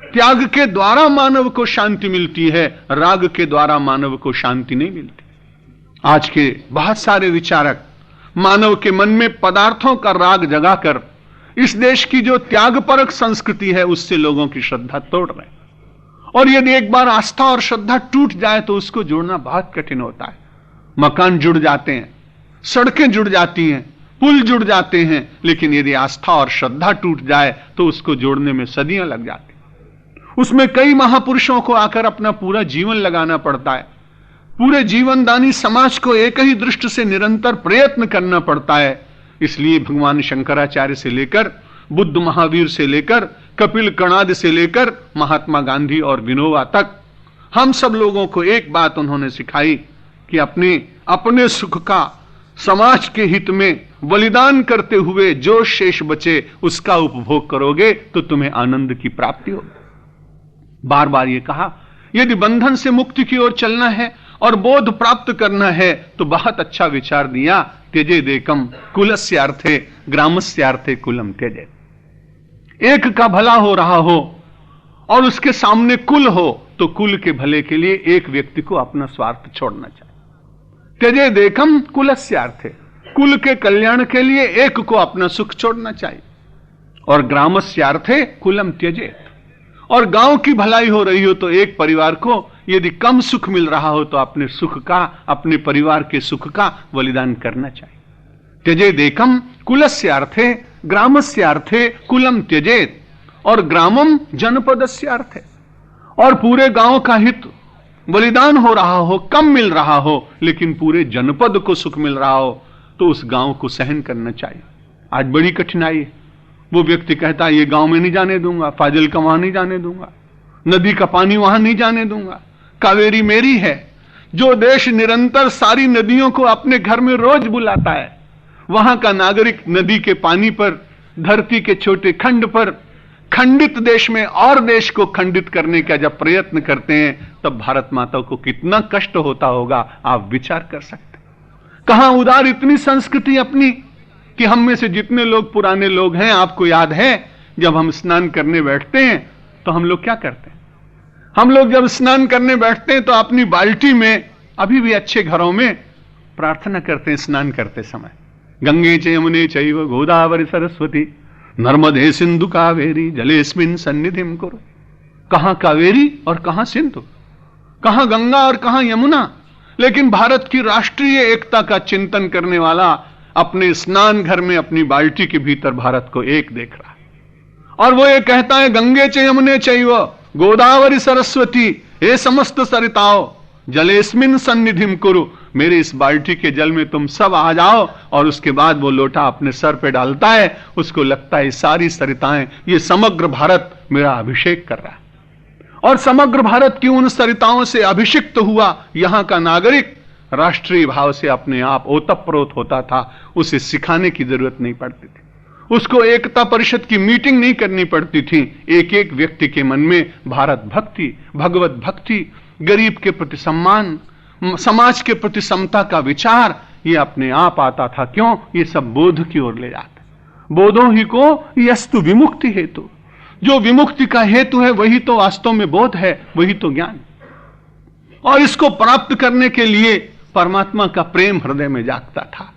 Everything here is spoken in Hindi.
त्याग के द्वारा मानव को शांति मिलती है, राग के द्वारा मानव को शांति नहीं मिलती। आज के बहुत सारे विचारक मानव के मन में पदार्थों का राग जगाकर इस देश की जो त्यागपरक संस्कृति है उससे लोगों की श्रद्धा तोड़ रहे हैं। और यदि एक बार आस्था और श्रद्धा टूट जाए तो उसको जोड़ना बहुत कठिन होता है। मकान जुड़ जाते हैं, सड़कें जुड़ जाती हैं, पुल जुड़ जाते हैं, लेकिन यदि आस्था और श्रद्धा टूट जाए तो उसको जोड़ने में सदियां लग जाती हैं। उसमें कई महापुरुषों को आकर अपना पूरा जीवन लगाना पड़ता है। पूरे जीवनदानी समाज को एक ही दृष्टि से निरंतर प्रयत्न करना पड़ता है। इसलिए भगवान शंकराचार्य से लेकर बुद्ध महावीर से लेकर कपिल कणाद से लेकर महात्मा गांधी और विनोबा तक हम सब लोगों को एक बात उन्होंने सिखाई कि अपने सुख का समाज के हित में बलिदान करते हुए जो शेष बचे उसका उपभोग करोगे तो तुम्हें आनंद की प्राप्ति होगी। बार बार ये कहा, यदि बंधन से मुक्ति की ओर चलना है और बोध प्राप्त करना है तो बहुत अच्छा विचार दिया, त्यजेदेकम कुलस्यार्थे ग्रामस्यार्थे कुलम त्यजे। एक का भला हो रहा हो और उसके सामने कुल हो तो कुल के भले के लिए एक व्यक्ति को अपना स्वार्थ छोड़ना चाहिए। त्यजेदेकम कुलस्यार्थे, कुल के कल्याण के लिए एक को अपना सुख छोड़ना चाहिए। और ग्रामस्यार्थे कुलम त्यजे, और गांव की भलाई हो रही हो तो एक परिवार को यदि कम सुख मिल रहा हो तो अपने सुख का, अपने परिवार के सुख का बलिदान करना चाहिए। त्यजेदेकम कुलस्यार्थे ग्रामस्यार्थे कुलम त्यजेत, और ग्रामम जनपदस्यार्थे, और पूरे गांव का हित बलिदान हो रहा हो, कम मिल रहा हो, लेकिन पूरे जनपद को सुख मिल रहा हो तो उस गांव को सहन करना चाहिए। आज बड़ी कठिनाई है। वो व्यक्ति कहता है ये गांव में नहीं जाने दूंगा, फाजिल का वहां नहीं जाने दूंगा, नदी का पानी वहां नहीं जाने दूंगा, कावेरी मेरी है। जो देश निरंतर सारी नदियों को अपने घर में रोज बुलाता है, वहां का नागरिक नदी के पानी पर, धरती के छोटे खंड पर, खंडित देश में और देश को खंडित करने का जब प्रयत्न करते हैं तब भारत माता को कितना कष्ट होता होगा, आप विचार कर सकते। कहां उदार इतनी संस्कृति अपनी कि हम में से जितने लोग पुराने लोग हैं, आपको याद है जब हम स्नान करने बैठते हैं तो हम लोग क्या करते हैं? हम लोग जब स्नान करने बैठते हैं तो अपनी बाल्टी में, अभी भी अच्छे घरों में प्रार्थना करते हैं स्नान करते समय, गंगे च यमुने चैव गोदावरी सरस्वती नर्मदे सिंधु कावेरी जलेस्मिन सन्निधिम कुरु। कहां कावेरी और कहां सिंधु, कहां गंगा और कहां यमुना। लेकिन भारत की राष्ट्रीय एकता का चिंतन करने वाला अपने स्नान घर में अपनी बाल्टी के भीतर भारत को एक देख रहा है और वो ये कहता है गंगे च यमुने चैव गोदावरी सरस्वती, हे समस्त सरिताओ जलेस्मिन सन्निधिम कुरु, मेरे इस बाल्टी के जल में तुम सब आ जाओ। और उसके बाद वो लोटा अपने सर पे डालता है, उसको लगता है सारी सरिताएं, ये समग्र भारत मेरा अभिषेक कर रहा है। और समग्र भारत की उन सरिताओं से अभिषिक्त हुआ यहां का नागरिक राष्ट्रीय भाव से अपने आप ओतप्रोत होता था। उसे सिखाने की जरूरत नहीं पड़ती थी, उसको एकता परिषद की मीटिंग नहीं करनी पड़ती थी। एक एक व्यक्ति के मन में भारत भक्ति, भगवत भक्ति, गरीब के प्रति सम्मान, समाज के प्रति समता का विचार, ये अपने आप आता था। क्यों? ये सब बोध की ओर ले जाते। बोधों ही को यस्तु विमुक्ति हेतु, जो विमुक्ति का हेतु है वही तो वास्तव में बोध है, वही तो ज्ञान। और इसको प्राप्त करने के लिए परमात्मा का प्रेम हृदय में जागता था।